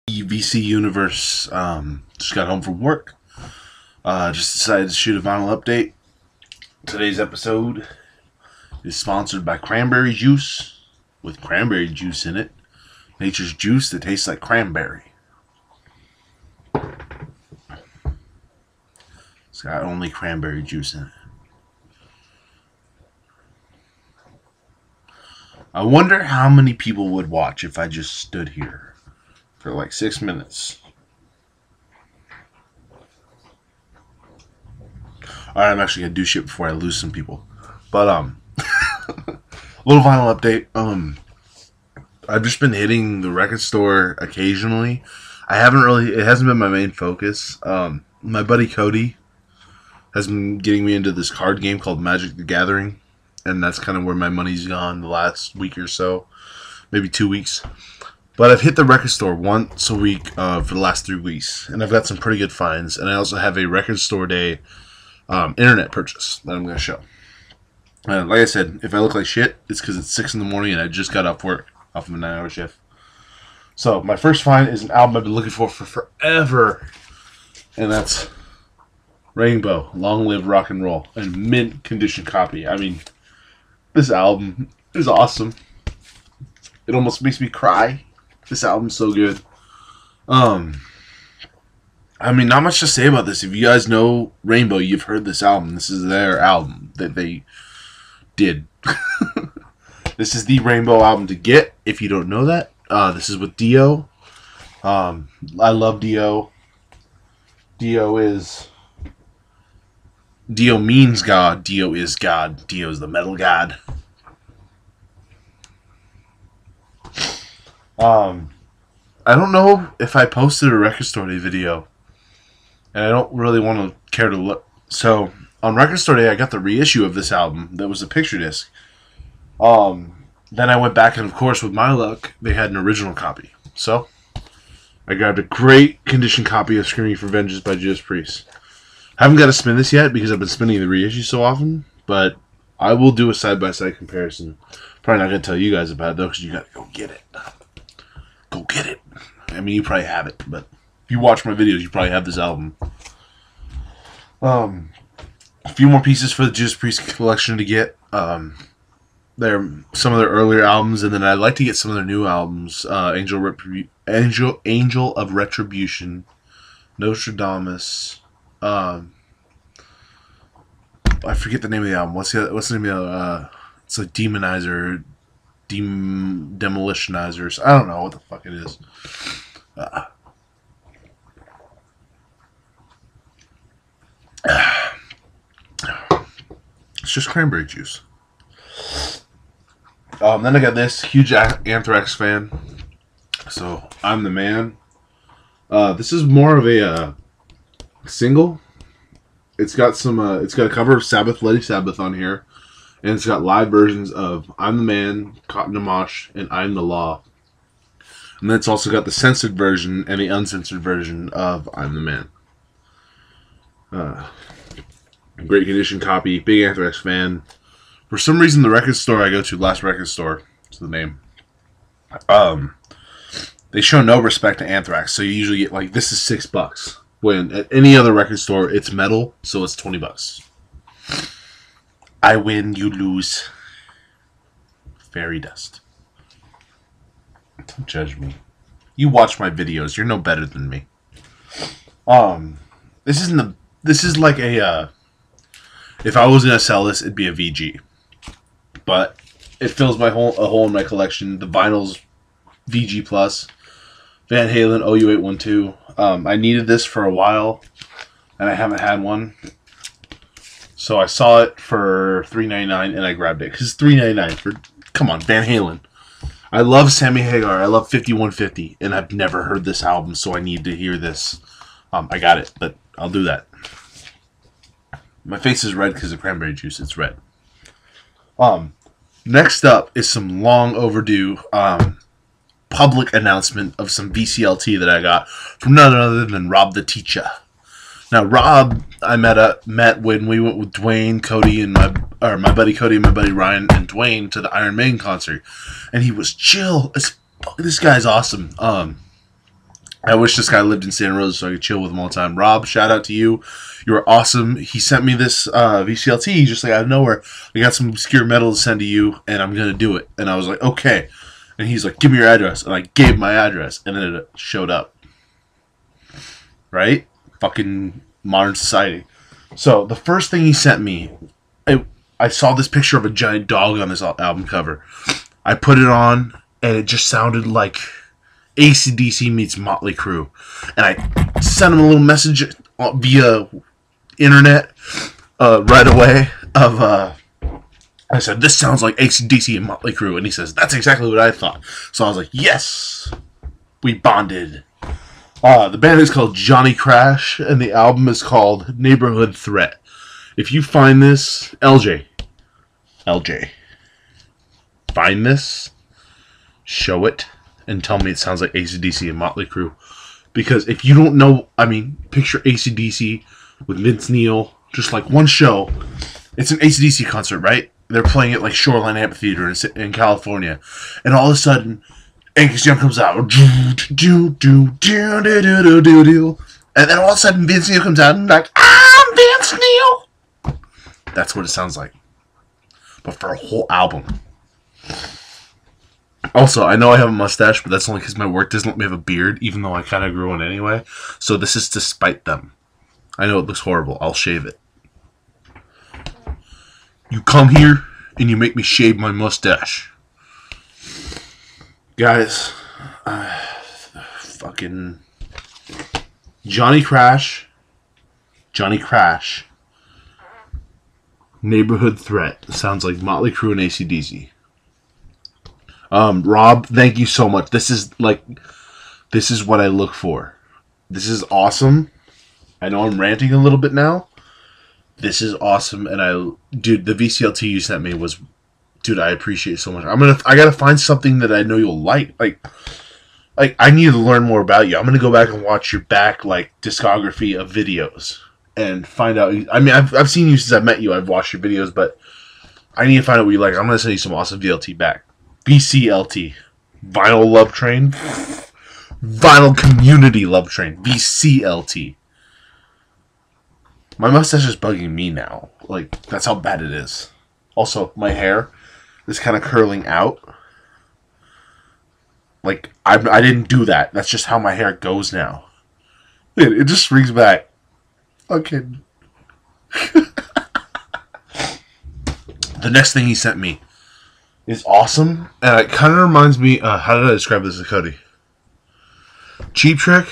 VC Universe. Just got home from work. Just decided to shoot a vinyl update. Today's episode is sponsored by Cranberry Juice, with cranberry juice in it. Nature's juice that tastes like cranberry. It's got only cranberry juice in it. I wonder how many people would watch if I just stood here for like 6 minutes. Alright, I'm actually gonna do shit before I lose some people. But little vinyl update. I've just been hitting the record store occasionally. It hasn't been my main focus. My buddy Cody has been getting me into this card game called Magic the Gathering, and that's kind of where my money's gone the last week or so, maybe 2 weeks. But I've hit the record store once a week for the last 3 weeks, and I've got some pretty good finds. And I also have a record store day internet purchase that I'm going to show. Like I said, if I look like shit, it's because it's 6 in the morning and I just got off work, off of a 9-hour shift. So my first find is an album I've been looking for forever, and that's Rainbow, Long Live Rock and Roll, a mint condition copy. I mean, this album is awesome. It almost makes me cry. This album's so good. I mean, not much to say about this. If you guys know Rainbow, you've heard this album. This is their album that they did. This is the Rainbow album to get, if you don't know that. This is with Dio. I love Dio. Dio means God. Dio is God. Dio is the metal god. I don't know if I posted a Record Store Day video, and I don't really want to care to look. So on Record Store Day, I got the reissue of this album that was a picture disc. Then I went back, and of course, with my luck, they had an original copy. So I grabbed a great condition copy of Screaming for Vengeance by Judas Priest. I haven't got to spin this yet because I've been spinning the reissue so often, but I will do a side-by-side comparison. Probably not going to tell you guys about it, though, because you got to go get it. Go get it. I mean, you probably have it, but if you watch my videos, you probably have this album. A few more pieces for the Judas Priest collection to get. They're some of their earlier albums, and then I'd like to get some of their new albums. Angel of Retribution, Nostradamus. I forget the name of the album. What's the name of the? It's like Demonizer, Demolitionizers. I don't know what the fuck it is. It's just cranberry juice. Then I got this, huge Anthrax fan. So I'm the man. This is more of a single. It's got a cover of Sabbath, Bloody Sabbath on here, and it's got live versions of I'm the Man, Cotton to Mosh, and I'm the Law. And then it's also got the censored version and the uncensored version of I'm the Man. Great condition copy, big Anthrax fan. For some reason, the record store I go to, Last Record Store, is the name. They show no respect to Anthrax, so you usually get like this is $6. When at any other record store, it's metal, so it's $20. I win, you lose. Fairy dust. Don't judge me. You watch my videos. You're no better than me. This is like a. If I was gonna sell this, it'd be a VG. But it fills a hole in my collection. The vinyl's VG plus. Van Halen OU812. I needed this for a while, and I haven't had one. So I saw it for $3.99, and I grabbed it because it's $3.99 for. Come on, Van Halen. I love Sammy Hagar. I love 5150, and I've never heard this album, so I need to hear this. I got it, but I'll do that. My face is red because of cranberry juice. It's red. Next up is some long overdue public announcement of some VCLT that I got from none other than Rob the Teacher. Now, Rob, I met when we went with Dwayne, Cody, and my buddy Cody and my buddy Ryan and Dwayne to the Iron Maiden concert, and he was chill as fuck. This guy's awesome. I wish this guy lived in Santa Rosa so I could chill with him all the time. Rob, shout out to you. You were awesome. He sent me this VCLT just like out of nowhere. I got some obscure metal to send to you, and I'm going to do it. And I was like, okay. And he's like, give me your address. And I gave my address, and then it showed up. Right? Fucking modern society. So the first thing he sent me, I saw this picture of a giant dog on this album cover. I put it on, and it just sounded like AC/DC meets Motley Crue. And I sent him a little message via internet right away I said, this sounds like AC/DC and Motley Crue. And he says, that's exactly what I thought. So I was like, yes, we bonded. The band is called Johnny Crash, and the album is called Neighborhood Threat. If you find this, LJ, find this, show it, and tell me it sounds like AC/DC and Motley Crue. Because if you don't know, I mean, picture AC/DC with Vince Neil, just like one show. It's an AC/DC concert, right? They're playing at like Shoreline Amphitheater in California. And all of a sudden, Angus Young comes out. And then all of a sudden, Vince Neil comes out and like, I'm Vince Neil. That's what it sounds like. But for a whole album. Also, I know I have a mustache, but that's only because my work doesn't let me have a beard, even though I kind of grew one anyway. So this is to spite them. I know it looks horrible. I'll shave it. You come here, and you make me shave my mustache. Guys, fucking Johnny Crash, Neighborhood Threat. Sounds like Motley Crue and AC/DC. Rob, thank you so much. This is what I look for. This is awesome. I know I'm ranting a little bit now. This is awesome, and dude, the VCLT you sent me was, dude, I appreciate it so much. I gotta find something that I know you'll like. Like I need to learn more about you. I'm gonna go back and watch your back discography of videos and find out. I mean, I've seen you since I met you. I've watched your videos, but I need to find out what you like. I'm gonna send you some awesome VLT back. VCLT, Vinyl Love Train, Vinyl Community Love Train, VCLT. My mustache is bugging me now. Like, that's how bad it is. Also, my hair is kind of curling out. Like, I didn't do that. That's just how my hair goes now. It just brings back. Okay. The next thing he sent me is awesome. And it kind of reminds me, how did I describe this to Cody? Cheap Trick,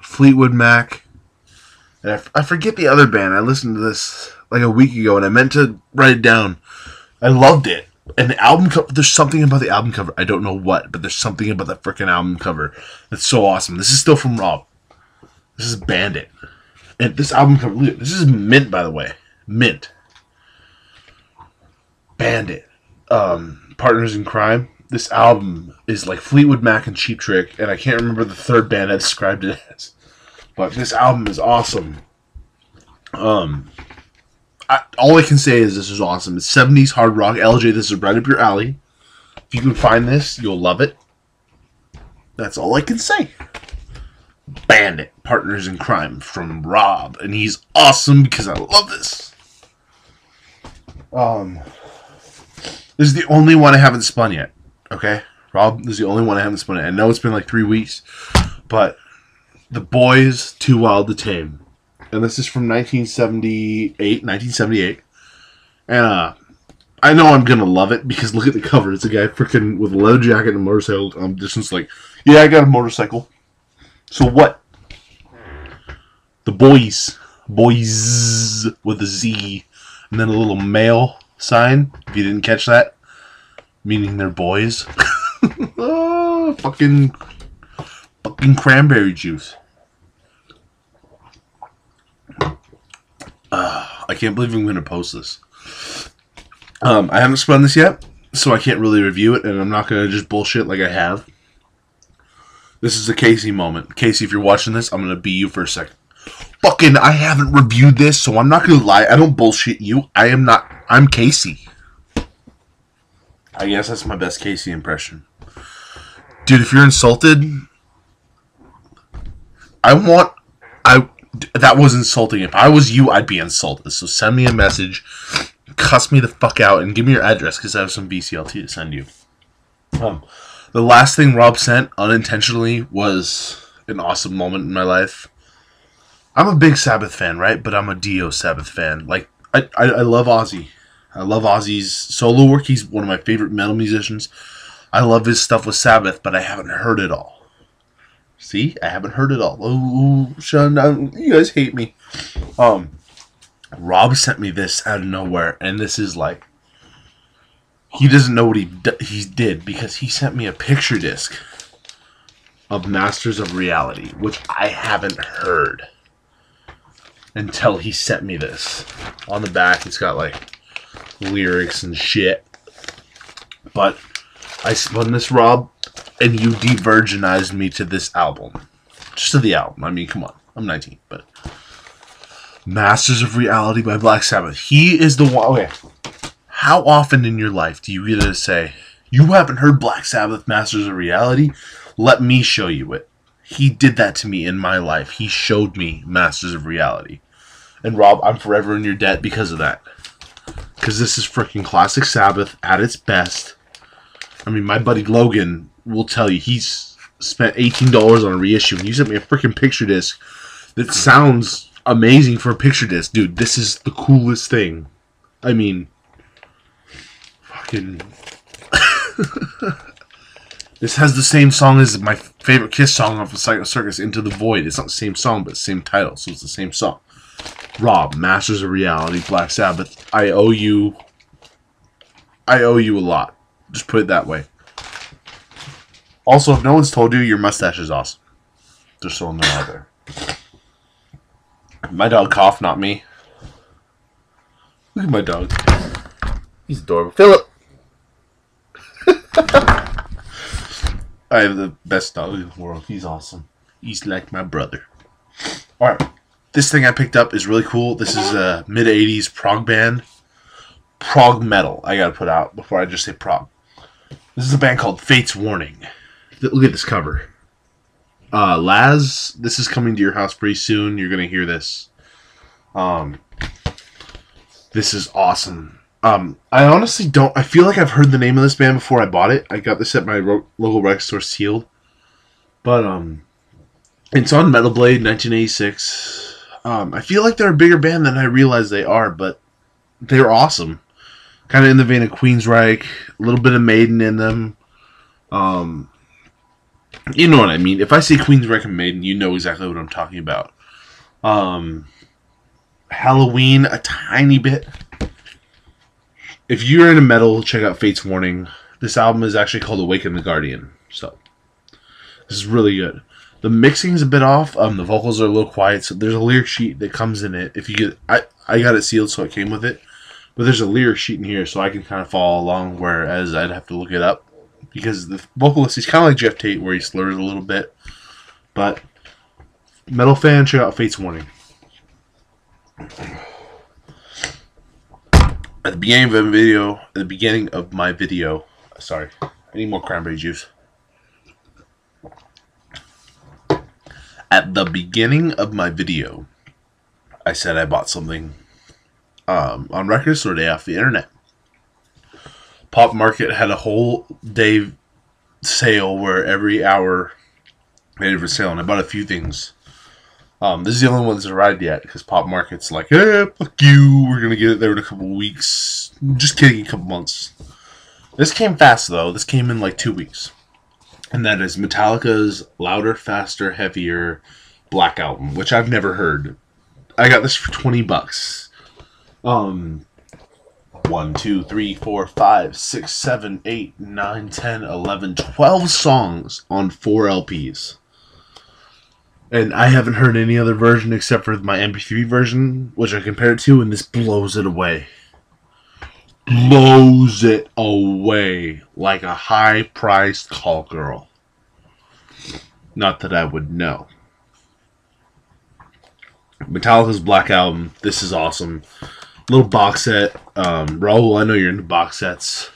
Fleetwood Mac, and I forget the other band. I listened to this like a week ago, and I meant to write it down. I loved it. And the album cover, there's something about the album cover. I don't know what, but there's something about that freaking album cover that's so awesome. This is still from Rob. This is Bandit. And this album cover, this is mint, by the way. Mint. Bandit. Partners in Crime. This album is like Fleetwood Mac and Cheap Trick, and I can't remember the third band I described it as. But this album is awesome. All I can say is this is awesome. It's 70s hard rock. LJ, this is right up your alley. If you can find this, you'll love it. That's all I can say. Bandit, Partners in Crime from Rob. And he's awesome because I love this. This is the only one I haven't spun yet. Okay? Rob, this is the only one I haven't spun yet. I know it's been like 3 weeks, but The Boys, Too Wild to Tame. And this is from 1978. And I know I'm going to love it because look at the cover. It's a guy freaking with a leather jacket and a motorcycle. Just like, yeah, I got a motorcycle. So what? The Boys. Boys with a Z. And then a little male sign. If you didn't catch that. Meaning they're boys. Oh, fucking cranberry juice. I can't believe I'm going to post this. I haven't spun this yet, so I can't really review it, and I'm not going to just bullshit like I have. This is a Casey moment. Casey, if you're watching this, I'm going to be you for a second. Fucking, I haven't reviewed this, so I'm not going to lie. I don't bullshit you. I'm Casey. I guess that's my best Casey impression. Dude, if you're insulted, I want, I, that was insulting. If I was you, I'd be insulted. So send me a message, cuss me the fuck out, and give me your address because I have some VCLT to send you. The last thing Rob sent unintentionally was an awesome moment in my life. I'm a big Sabbath fan, right? But I'm a Dio Sabbath fan. Like, I love Ozzy. I love Ozzy's solo work. He's one of my favorite metal musicians. I love his stuff with Sabbath, but I haven't heard it all. See? I haven't heard it all. Oh, Sean, you guys hate me. Rob sent me this out of nowhere, and this is like, he doesn't know what he did, because he sent me a picture disc of Masters of Reality, which I haven't heard until he sent me this. On the back, it's got like lyrics and shit. But I spun this, Rob, and you de-virginized me to this album. Just to the album. I mean, come on. I'm 19, but Masters of Reality by Black Sabbath. He is the one. Okay. How often in your life do you get to say, you haven't heard Black Sabbath Masters of Reality? Let me show you it. He did that to me in my life. He showed me Masters of Reality. And Rob, I'm forever in your debt because of that. Because this is freaking classic Sabbath at its best. I mean, my buddy Logan will tell you he's spent $18 on a reissue, and you sent me a freaking picture disc that sounds amazing for a picture disc. Dude, this is the coolest thing. I mean, fucking... This has the same song as my favorite Kiss song off of Psycho Circus, Into the Void. It's not the same song, but the same title, so it's the same song. Rob, Masters of Reality, Black Sabbath. I owe you a lot. Just put it that way. Also, if no one's told you, your mustache is awesome. Just so no out there. My dog coughed, not me. Look at my dog. He's adorable. Philip! I have the best dog in the world. He's awesome. He's like my brother. Alright. This thing I picked up is really cool. This is a mid-80s prog band. Prog metal, I gotta put out before I just say prog. This is a band called Fate's Warning. Look at this cover. Laz, this is coming to your house pretty soon. You're gonna hear this. This is awesome. I honestly don't... I feel like I've heard the name of this band before I bought it. I got this at my local record store sealed. But, it's on Metal Blade, 1986. I feel like they're a bigger band than I realize they are, but they're awesome. Kind of in the vein of Queensryche, a little bit of Maiden in them. You know what I mean. If I say Queensryche and Maiden, you know exactly what I'm talking about. Halloween, a tiny bit. If you're into metal, check out Fate's Warning. This album is actually called Awaken the Guardian. So, this is really good. The mixing is a bit off. The vocals are a little quiet. So there's a lyric sheet that comes in it. If you get, I got it sealed, so it came with it. But there's a lyric sheet in here, so I can kind of follow along. Whereas I'd have to look it up because the vocalist, he's kind of like Jeff Tate, where he slurs a little bit. But metal fan, check out Fate's Warning. At the beginning of my video, sorry, I need more cranberry juice. At the beginning of my video, I said I bought something on Record Store Day off the internet. Pop Market had a whole day sale where every hour they had for sale, and I bought a few things. This is the only one that's arrived yet, because Pop Market's like, hey, fuck you, we're going to get it there in a couple weeks. Just kidding, a couple months. This came fast, though. This came in like 2 weeks. And that is Metallica's Louder, Faster, Heavier Black Album, which I've never heard. I got this for $20. 1, 2, 3, 4, 5, 6, 7, 8, 9, 10, 11, 12 songs on 4 LPs. And I haven't heard any other version except for my MP3 version, which I compared it to, and this blows it away. Blows it away like a high-priced call girl. Not that I would know. Metallica's Black Album. This is awesome. Little box set. Raul, I know you're into box sets.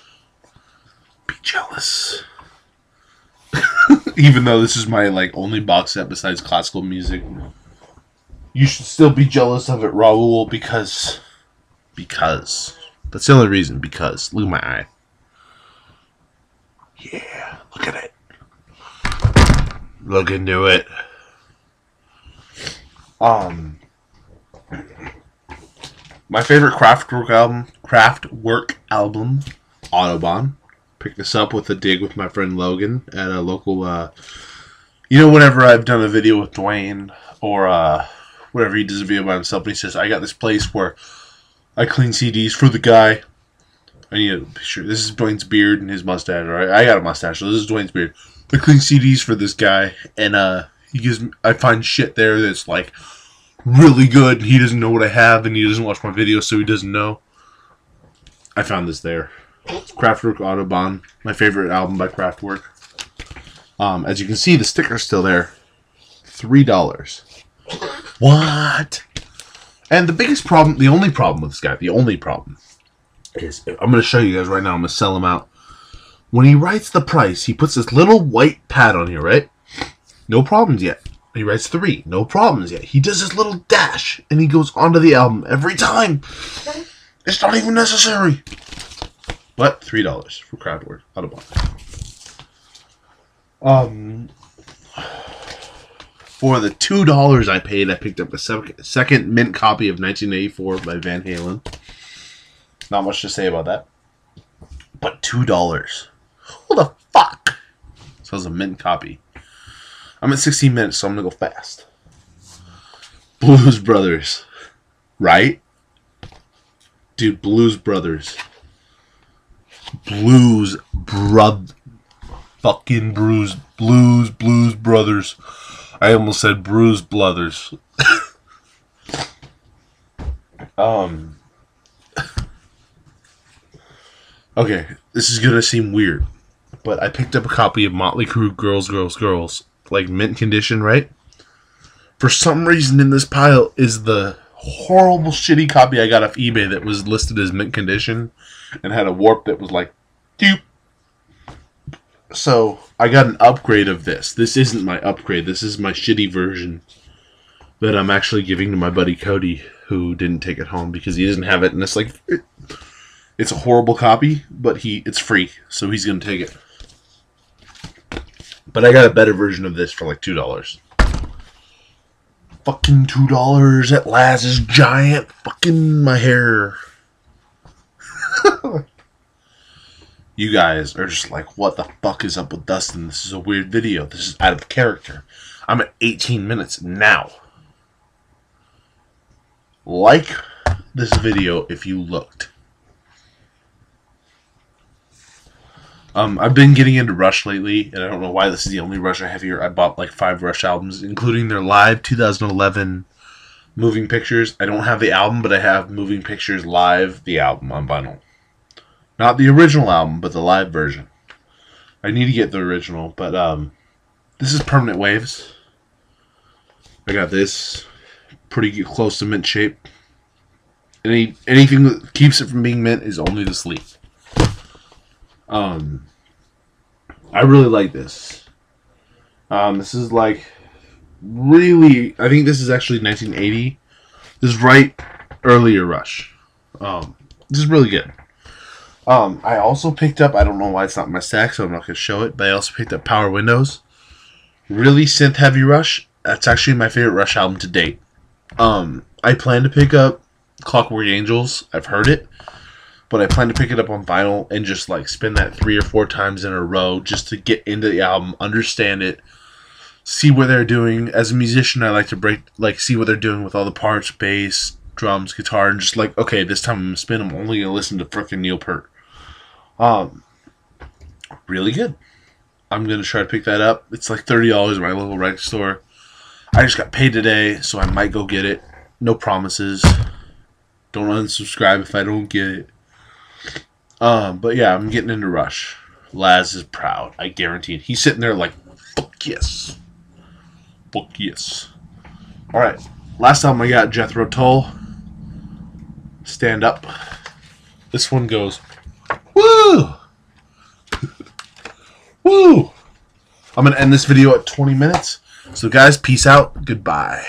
Be jealous. Even though this is my like only box set besides classical music, you should still be jealous of it, Raul, because that's the only reason. Because look at my eye. Yeah, look at it. Look into it. My favorite Kraftwerk album, Autobahn. Picked this up with a dig with my friend Logan at a local, whenever I've done a video with Dwayne or whatever, he does a video by himself, and he says, I got this place where I clean CDs for the guy. I need a picture. This is Dwayne's beard and his mustache, right? I got a mustache, so this is Dwayne's beard. I clean CDs for this guy, and I find shit there that's like really good, and he doesn't know what I have, and he doesn't watch my videos, so he doesn't know. I found this there. It's Kraftwerk Autobahn, my favorite album by Kraftwerk. As you can see, the sticker's still there. $3. What? And the only problem with this guy, is, I'm going to show you guys right now, I'm going to sell him out. When he writes the price, he puts this little white pad on here, right? No problems yet. He writes 3. No problems yet. He does this little dash, and he goes onto the album every time. It's not even necessary. But $3 for Kraftwerk Autobahn. For the $2 I paid, I picked up a second mint copy of 1984 by Van Halen. Not much to say about that. But $2. What the fuck? So it's a mint copy. I'm at 16 minutes, so I'm going to go fast. Blues Brothers. Right? Dude, Blues Brothers. Fucking Blues Brothers. I almost said Bruise Brothers. Okay, this is gonna seem weird, but I picked up a copy of Motley Crue Girls, like mint condition, right? For some reason in this pile is the horrible shitty copy I got off eBay that was listed as mint condition and had a warp that was like, doop. So I got an upgrade of this. This isn't my upgrade. This is my shitty version that I'm actually giving to my buddy Cody, who didn't take it home because he doesn't have it, and it's like, it's a horrible copy, but it's free, so he's gonna take it. But I got a better version of this for like $2. Fucking $2 at Laz's giant fucking my hair. You guys are just like, what the fuck is up with Dustin? This is a weird video. This is out of character. I'm at 18 minutes now. Like this video if you looked. I've been getting into Rush lately, and I don't know why this is the only Rush I have here. I bought like 5 Rush albums, including their live 2011 Moving Pictures. I don't have the album, but I have Moving Pictures Live, the album on vinyl. Not the original album, but the live version. I need to get the original, but this is Permanent Waves. I got this. Pretty close to mint shape. Anything that keeps it from being mint is only the sleeve. I really like this. This is like really, I think this is actually 1980. This is right earlier Rush. This is really good. I also picked up, I don't know why it's not in my stack, so I'm not going to show it, but I also picked up Power Windows. Really synth heavy Rush. That's actually my favorite Rush album to date. I plan to pick up Clockwork Angels. I've heard it. But I plan to pick it up on vinyl and just like spin that 3 or 4 times in a row just to get into the album, understand it, see what they're doing. As a musician, I like to see what they're doing with all the parts, bass, drums, guitar, and just like, okay, this time I'm gonna spin. I'm only gonna listen to frickin' Neil Peart. Really good. I'm gonna try to pick that up. It's like $30 at my local record store. I just got paid today, so I might go get it. No promises. Don't unsubscribe if I don't get it. But yeah, I'm getting into Rush. Laz is proud. I guarantee it. He's sitting there like, fuck yes. Fuck yes. Alright. Last album I got, Jethro Tull. Stand Up. This one goes, woo! Woo! I'm going to end this video at 20 minutes. So, guys, peace out. Goodbye.